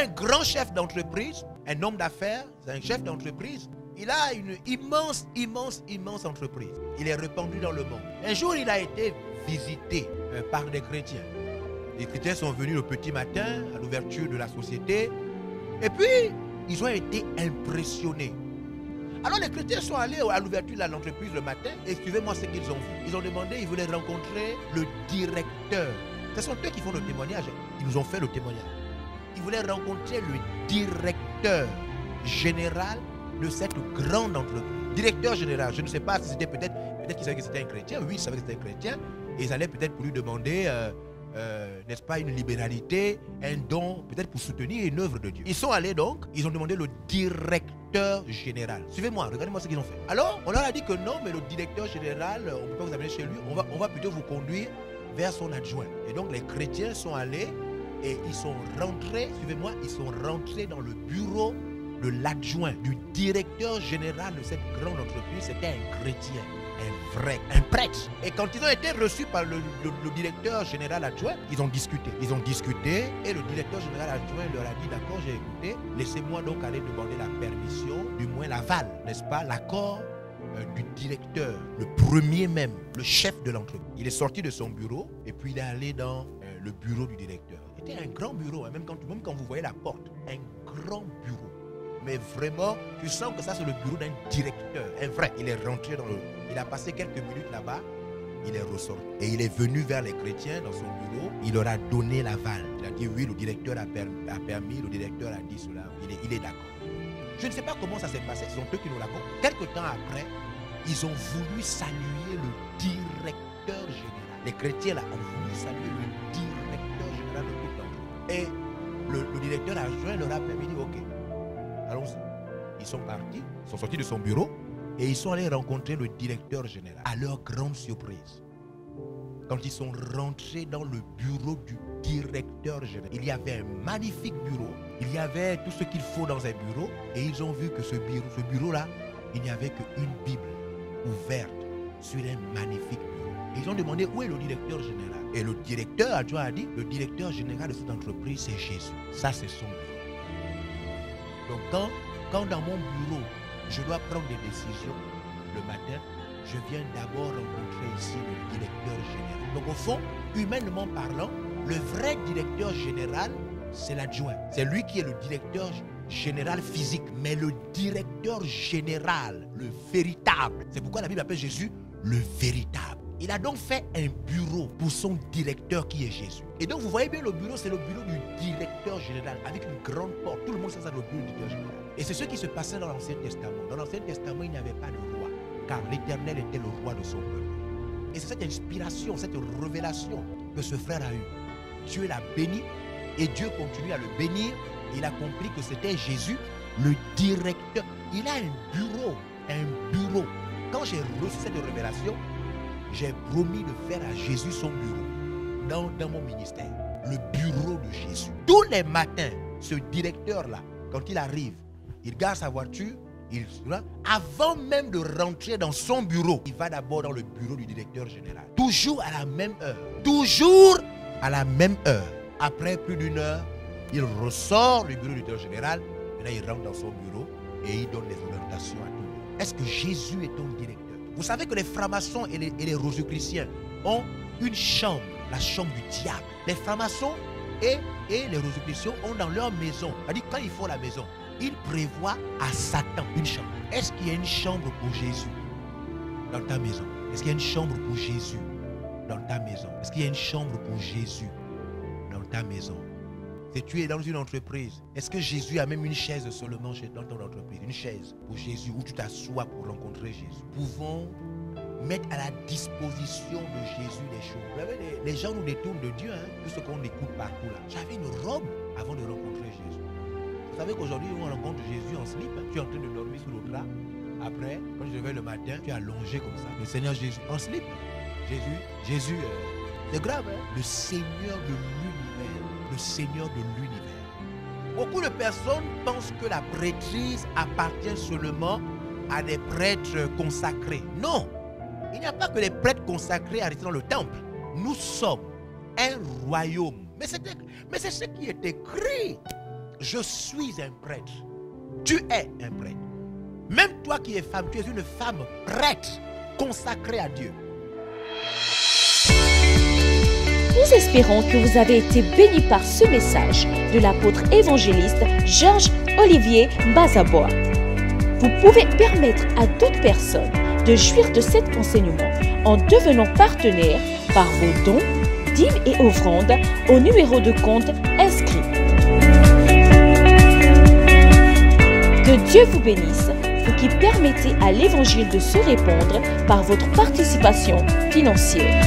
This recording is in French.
un grand chef d'entreprise, un homme d'affaires, c'est un chef d'entreprise. Il a une immense entreprise. Il est répandu dans le monde. Un jour, il a été visité par des chrétiens. Les chrétiens sont venus le petit matin à l'ouverture de la société. Et puis, ils ont été impressionnés. Alors les chrétiens sont allés à l'ouverture de l'entreprise le matin et suivez-moi ce qu'ils ont vu. Ils ont demandé, ils voulaient rencontrer le directeur. Ce sont eux qui font le témoignage. Ils nous ont fait le témoignage. Ils voulaient rencontrer le directeur général de cette grande entreprise. Directeur général, je ne sais pas si c'était peut-être qu'ils savaient que c'était un chrétien. Oui, ils savaient que c'était un chrétien. Et ils allaient peut-être pour lui demander, n'est-ce pas, une libéralité, un don, peut-être pour soutenir une œuvre de Dieu. Ils sont allés donc, ils ont demandé le directeur général. Suivez-moi, regardez-moi ce qu'ils ont fait. Alors, on leur a dit que non, mais le directeur général, on ne peut pas vous amener chez lui, on va plutôt vous conduire vers son adjoint. Et donc les chrétiens sont allés et ils sont rentrés, suivez-moi, ils sont rentrés dans le bureau de l'adjoint, du directeur général de cette grande entreprise. C'était un chrétien, un vrai, un prêtre. Et quand ils ont été reçus par le directeur général adjoint, ils ont discuté. Ils ont discuté et le directeur général adjoint leur a dit, d'accord, j'ai écouté, laissez-moi donc aller demander la permission, du moins l'aval, n'est-ce pas, l'accord du directeur, le premier même, le chef de l'entreprise. Il est sorti de son bureau et puis il est allé dans le bureau du directeur. C'était un grand bureau, hein, même quand vous voyez la porte, un grand bureau. Mais vraiment, tu sens que ça c'est le bureau d'un directeur, un vrai. Il est rentré dans le... Il a passé quelques minutes là-bas, il est ressorti. Et il est venu vers les chrétiens dans son bureau, il leur a donné l'aval. Il a dit oui, le directeur a permis, le directeur a dit cela, il est d'accord. Je ne sais pas comment ça s'est passé, ce sont eux qui nous racontent. Quelque temps après, ils ont voulu saluer le directeur général. Les chrétiens là ont voulu saluer le directeur général de toute l'entreprise. Et le directeur adjoint leur a permis de dire ok, allons-y. Ils sont partis, ils sont sortis de son bureau et ils sont allés rencontrer le directeur général. À leur grande surprise, quand ils sont rentrés dans le bureau du directeur général, il y avait un magnifique bureau, il y avait tout ce qu'il faut dans un bureau et ils ont vu que ce bureau-là, il n'y avait qu'une Bible ouverte sur un magnifique bureau. Et ils ont demandé où est le directeur général. Et le directeur adjoint a dit, le directeur général de cette entreprise, c'est Jésus. Ça, c'est son bureau. Donc quand dans mon bureau, je dois prendre des décisions le matin, je viens d'abord rencontrer ici le directeur général. Donc au fond, humainement parlant, le vrai directeur général, c'est l'adjoint. C'est lui qui est le directeur général physique. Mais le directeur général, le véritable, c'est pourquoi la Bible appelle Jésus le véritable. Il a donc fait un bureau pour son directeur qui est Jésus. Et donc vous voyez bien le bureau, c'est le bureau du directeur général avec une grande porte. Tout le monde sait ça, le bureau du directeur général. Et c'est ce qui se passait dans l'Ancien Testament. Dans l'Ancien Testament, il n'y avait pas de roi, car l'Éternel était le roi de son peuple. Et c'est cette inspiration, cette révélation que ce frère a eue. Dieu l'a béni et Dieu continue à le bénir. Il a compris que c'était Jésus, le directeur. Il a un bureau, Quand j'ai reçu cette révélation, j'ai promis de faire à Jésus son bureau dans mon ministère. Le bureau de Jésus. Tous les matins, ce directeur-là, quand il arrive, il garde sa voiture, avant même de rentrer dans son bureau, il va d'abord dans le bureau du directeur général. Toujours à la même heure. Toujours à la même heure. Après plus d'une heure, il ressort du bureau du directeur général. Maintenant, il rentre dans son bureau et il donne des orientations à tout le monde. Est-ce que Jésus est ton directeur? Vous savez que les francs-maçons et les rosicruciens ont une chambre, la chambre du diable. Les francs-maçons et les rosicruciens ont dans leur maison, c'est-à-dire quand ils font la maison, ils prévoient à Satan une chambre. Est-ce qu'il y a une chambre pour Jésus dans ta maison? Est-ce qu'il y a une chambre pour Jésus dans ta maison? Est-ce qu'il y a une chambre pour Jésus dans ta maison? Si tu es dans une entreprise, est-ce que Jésus a même une chaise seulement dans ton entreprise? Une chaise pour Jésus où tu t'assois pour rencontrer Jésus. Pouvons mettre à la disposition de Jésus des choses. Vous savez, les gens nous détournent de Dieu, hein, tout ce qu'on écoute partout là. J'avais une robe avant de rencontrer Jésus. Vous savez qu'aujourd'hui, on rencontre Jésus en slip. Tu es en train de dormir sous le drap. Après, quand je vais le matin, tu es allongé comme ça. Le Seigneur Jésus en slip. Jésus, c'est grave, hein? Le Seigneur de l'univers. Le Seigneur de l'univers. Beaucoup de personnes pensent que la prêtrise appartient seulement à des prêtres consacrés. Non, il n'y a pas que les prêtres consacrés à rester dans le temple. Nous sommes un royaume. Mais c'est ce qui est écrit je suis un prêtre. Tu es un prêtre. Même toi qui es femme, tu es une femme prêtre, consacrée à Dieu. Nous espérons que vous avez été bénis par ce message de l'apôtre évangéliste Georges Olivier Bazaboa. Vous pouvez permettre à d'autres personnes de jouir de cet enseignement en devenant partenaire par vos dons, dîmes et offrandes au numéro de compte inscrit. Que Dieu vous bénisse, vous qui permettez à l'évangile de se répandre par votre participation financière.